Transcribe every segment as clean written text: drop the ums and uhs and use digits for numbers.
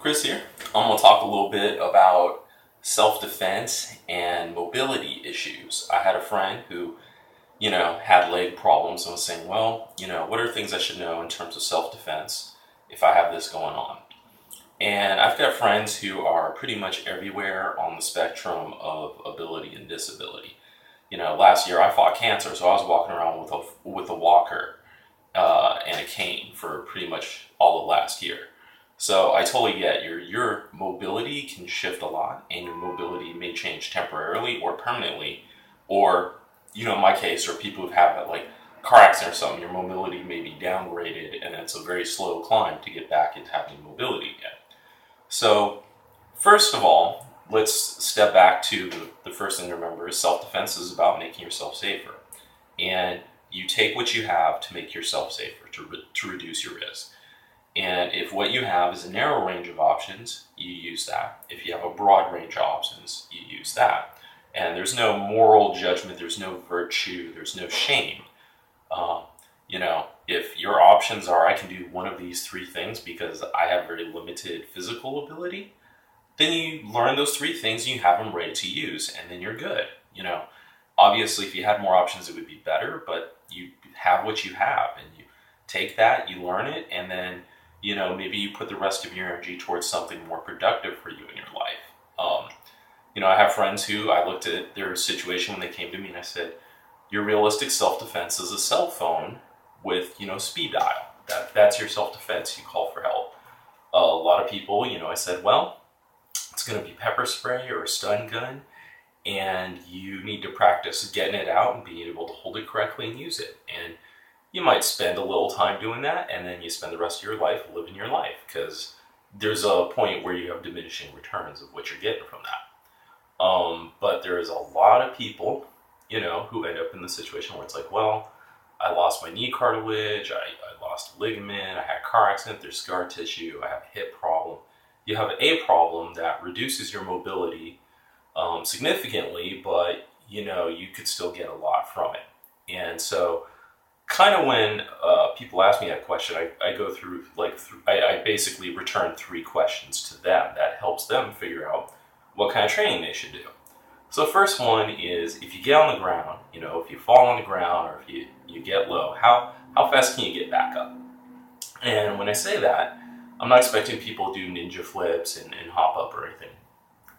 Chris here. I'm going to talk a little bit about self-defense and mobility issues. I had a friend who, had leg problems and was saying, well, what are things I should know in terms of self-defense if I have this going on? And I've got friends who are pretty much everywhere on the spectrum of ability and disability. Last year I fought cancer, so I was walking around with a walker and a cane for pretty much all of last year. So I totally get your mobility can shift a lot, and your mobility may change temporarily or permanently, or in my case, or people who've had like car accident or something, your mobility may be downgraded, and it's a very slow climb to get back into having mobility again. So first of all, let's step back to the first thing to remember is self-defense is about making yourself safer, and you take what you have to make yourself safer to reduce your risk. And if what you have is a narrow range of options, you use that. If you have a broad range of options, you use that. And there's no moral judgment, there's no virtue, there's no shame. If your options are, I can do one of these three things because I have very limited physical ability, then you learn those three things and you have them ready to use, and then you're good. Obviously, if you had more options, it would be better, but you have what you have, and you take that, you learn it, and then maybe you put the rest of your energy towards something more productive for you in your life. I have friends who I looked at their situation when they came to me and I said, your realistic self-defense is a cell phone with, speed dial. That's your self-defense. You call for help. A lot of people, I said, well, it's going to be pepper spray or a stun gun, and you need to practice getting it out and being able to hold it correctly and use it. And you might spend a little time doing that, and then you spend the rest of your life living your life, because there's a point where you have diminishing returns of what you're getting from that. But there is a lot of people, who end up in the situation where it's like, well, I lost my knee cartilage, I lost a ligament, I had a car accident, there's scar tissue, I have a hip problem. You have a problem that reduces your mobility significantly, but you could still get a lot from it. And so kind of when people ask me that question, I go through I basically return three questions to them that helps them figure out what kind of training they should do. So the first one is, if you get on the ground, if you fall on the ground or if you get low, how fast can you get back up? And when I say that, I'm not expecting people to do ninja flips and hop up or anything.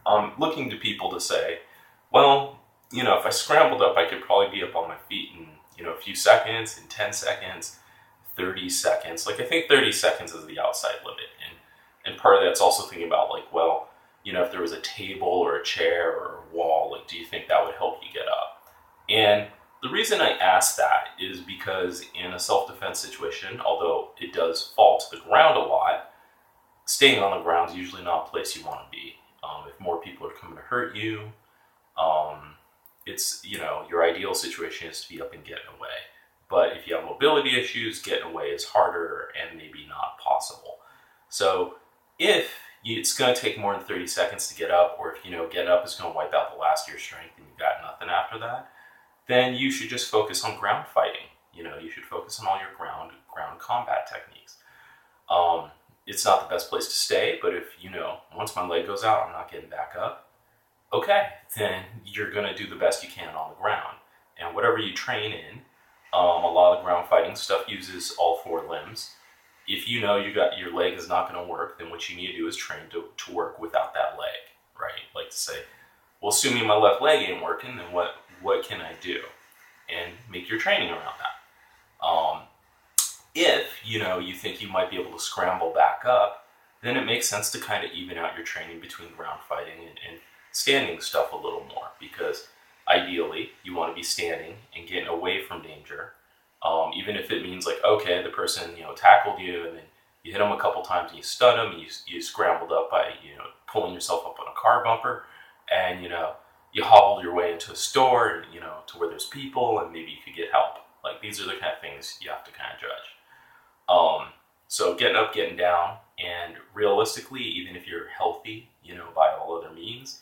I'm looking to people to say, well, if I scrambled up, I could probably be up on my feet in a few seconds, in 10 seconds, 30 seconds. I think 30 seconds is the outside limit. And part of that's also thinking about if there was a table or a chair or a wall, do you think that would help you get up? And the reason I ask that is because in a self-defense situation, although it does fall to the ground a lot, staying on the ground is usually not a place you want to be. If more people are coming to hurt you, it's, your ideal situation is to be up and getting away. But if you have mobility issues, getting away is harder and maybe not possible. So if it's going to take more than 30 seconds to get up, or if get up is going to wipe out the last of your strength and you've got nothing after that, then you should just focus on ground fighting. You should focus on all your ground combat techniques. It's not the best place to stay, but if once my leg goes out, I'm not getting back up, okay, then you're going to do the best you can on the ground. And whatever you train in, a lot of ground fighting stuff uses all four limbs. If you got your leg is not going to work, then what you need to do is train to work without that leg, right? Like to say, well, assuming my left leg ain't working, then what can I do? And make your training around that. If you think you might be able to scramble back up, then it makes sense to kind of even out your training between ground fighting and standing stuff a little more, because ideally you want to be standing and getting away from danger. Even if it means okay, the person tackled you and then you hit them a couple times and you stun them, and you scrambled up by pulling yourself up on a car bumper, and you hobbled your way into a store and to where there's people, and maybe you could get help. These are the kind of things you have to kind of judge. So getting up, getting down, and realistically, even if you're healthy, by all other means,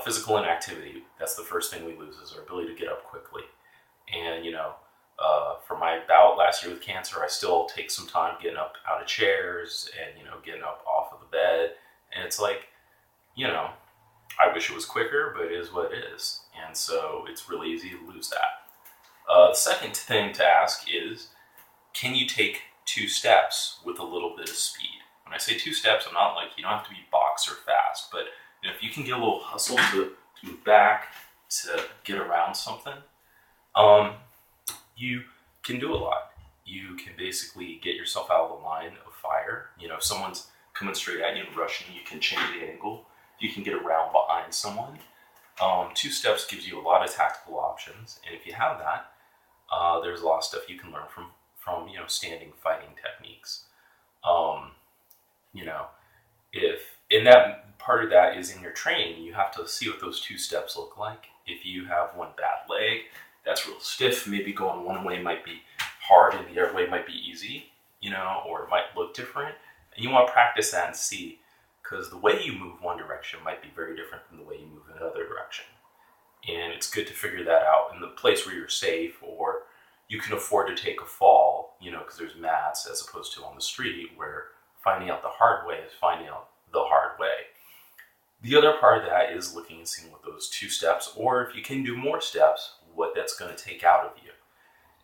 physical inactivity, that's the first thing we lose, is our ability to get up quickly. And for my bout last year with cancer, I still take some time getting up out of chairs and getting up off of the bed it's like, you know, I wish it was quicker, but it is what it is. And so it's really easy to lose that. The second thing to ask is, can you take 2 steps with a little bit of speed? When I say 2 steps, I'm not like, you don't have to be boxer fast, but if you can get a little hustle to move back, to get around something, you can do a lot. You can basically get yourself out of the line of fire. If someone's coming straight at you and rushing, you can change the angle. You can get around behind someone. 2 steps gives you a lot of tactical options, and if you have that, there's a lot of stuff you can learn from standing fighting techniques. If in that part of that is in your training, you have to see what those 2 steps look like. If you have one bad leg that's real stiff, maybe going one way might be hard and the other way might be easy, or it might look different. And you want to practice that and see, because the way you move one direction might be very different from the way you move in another direction. And it's good to figure that out in the place where you're safe, or you can afford to take a fall, because there's mats, as opposed to on the street, where finding out the hard way is finding out the hard way. The other part of that is looking and seeing what those 2 steps, or if you can do more steps, what that's going to take out of you.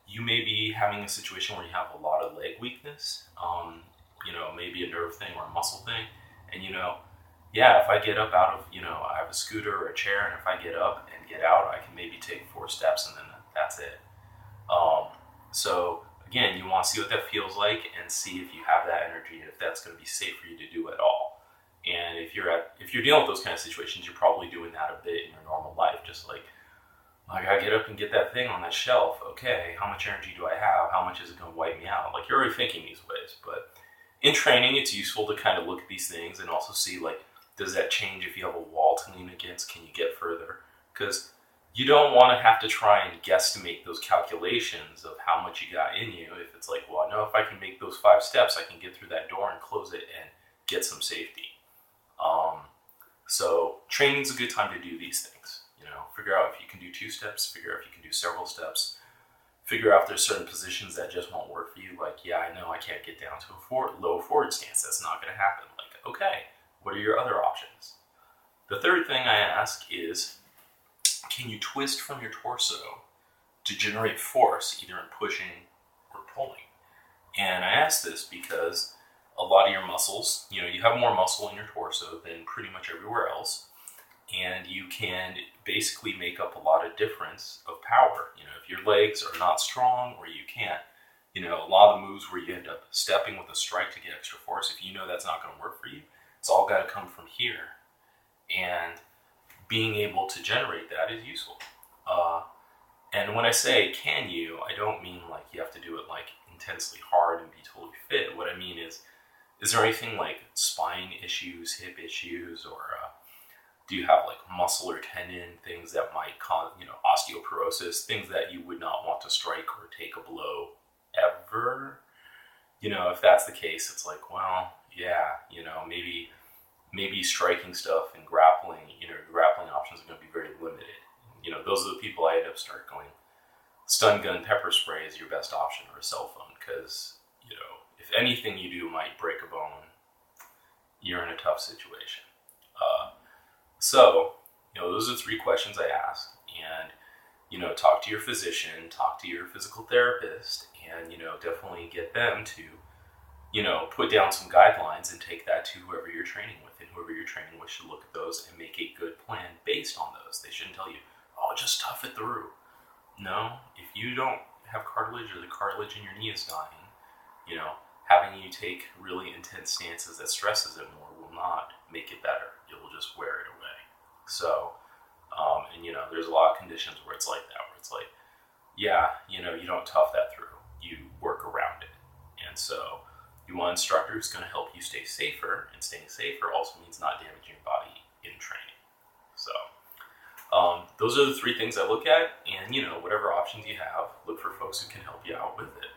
You may be having a situation where you have a lot of leg weakness, maybe a nerve thing or a muscle thing, and if I get up out of, I have a scooter or a chair, and if I get up and get out, I can maybe take 4 steps and then that's it. So again, you want to see what that feels like and see if you have that energy and if that's going to be safe for you to do at all. And if you're dealing with those kind of situations, you're probably doing that a bit in your normal life, just like, I gotta get up and get that thing on that shelf. Okay, how much energy do I have? How much is it going to wipe me out? Like, you're already thinking these ways, but in training, it's useful to kind of look at these things and also see, like, does that change if you have a wall to lean against? Can you get further? Because you don't want to have to try and guesstimate those calculations of how much you got in you. If it's like, well, I know if I can make those 5 steps, I can get through that door and close it and get some safety. So training's a good time to do these things. Figure out if you can do 2 steps, figure out if you can do several steps, figure out if there's certain positions that just won't work for you. Like, yeah, I know I can't get down to a low forward stance. That's not going to happen. Like, okay, what are your other options? The third thing I ask is, can you twist from your torso to generate force, either in pushing or pulling? And I ask this because a lot of your muscles, you have more muscle in your torso than pretty much everywhere else, and you can basically make up a lot of difference of power. If your legs are not strong, or you can't, a lot of the moves where you end up stepping with a strike to get extra force, if that's not going to work for you, it's all got to come from here. And being able to generate that is useful. And when I say can you, I don't mean like you have to do it like intensely hard and be totally fit. What I mean is there anything like spine issues, hip issues, or do you have like muscle or tendon things that might cause, osteoporosis, things that you would not want to strike or take a blow ever? If that's the case, it's like, well, yeah, maybe striking stuff and grappling, grappling options are going to be very limited. Those are the people I end up start going, stun gun pepper spray is your best option, or a cell phone, because, if anything you do might break a bone, you're in a tough situation. So, those are 3 questions I ask, and, talk to your physician, talk to your physical therapist, and, definitely get them to, put down some guidelines and take that to whoever you're training with, and whoever you're training with should look at those and make a good plan based on those. They shouldn't tell you, oh, just tough it through. No, if you don't have cartilage, or the cartilage in your knee is dying, having you take really intense stances that stresses it more will not make it better. It will just wear it away. So, and there's a lot of conditions where it's like that, where it's like, yeah, you don't tough that through. You work around it. And so you want an instructor who's going to help you stay safer, and staying safer also means not damaging your body in training. So those are the 3 things I look at, and whatever options you have, look for folks who can help you out with it.